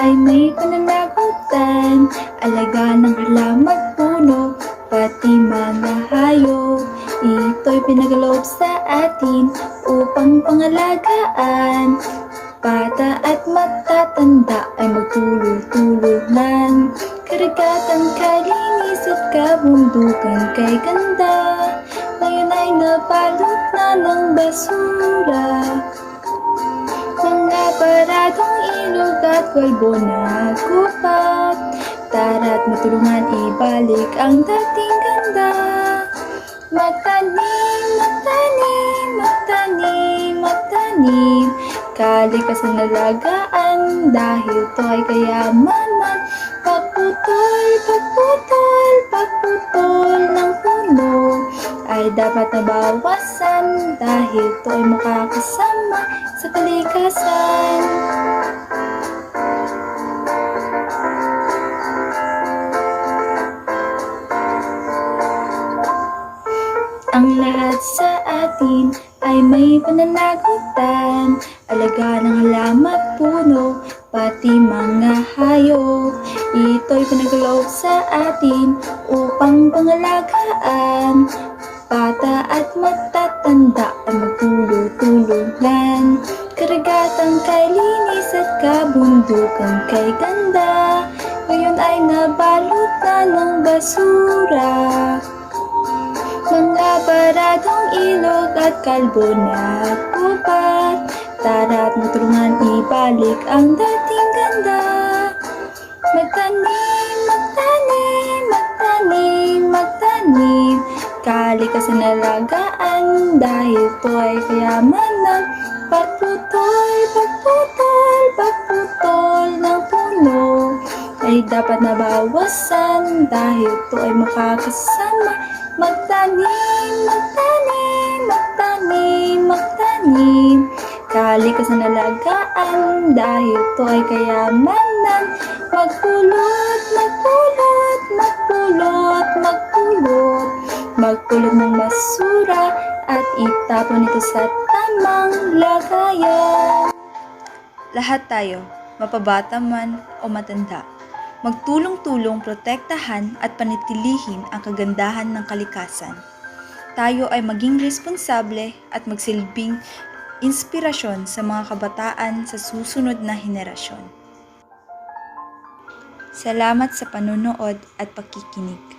ay may pananagutan. Alaga ng halaman puno, pati mga hayop. Ito'y pinagaloob sa atin upang pangalagaan. Bata at matatanda ay magtulong-tulungan. Karagatan, kalinis at kabundukan kay ganda. Ngayon ay nabalot na ng basura. Mga paradong ilog at kwalbo na gupat. Tara't matulungan ibalik ang dating ganda. Magtanim, magtanim, magtanim, magtanim. Kalikasan alagaan dahil ito ay kayamanan. Pagputol, pagputol, pagputol ng puno ay dapat nabawasan dahil ito ay makakasama sa kalikasan. Ang lahat sa atin ay may pananagutan. Alaga ng halaman at puno, pati mga hayop. Ito'y pinagaloob sa atin upang pangalagaan. Bata at matatanda ay magtulong-tulungan. Karagatan, kay linis at kabundukan kay ganda. Ngayon ay nabalot na ng basura. Mga paradong ilog at kalbo na gubat. Tara't matulungan ibalik ang dating ganda. Magtanim, magtanim, magtanim, magtanim. Kalikasan alagaan dahil ito ay kayamanan. Pagputol, pagputol, pagputol ng puno ay dapat nabawasan dahil ito ay makakasama. Magtanim, magtanim, magtanim, magtanim. Kalikasan alagaan dahil ito ay kayamanan. Magpulot, magpulot, magpulot, magpulot. Magpulot ng basura at itapon ito sa tamang lagayan. Lahat tayo, mapabata man o matanda, magtulong-tulong protektahan at panatilihin ang kagandahan ng kalikasan. Tayo ay maging responsable at magsilbing inspirasyon sa mga kabataan sa susunod na henerasyon. Salamat sa panunood at pakikinig.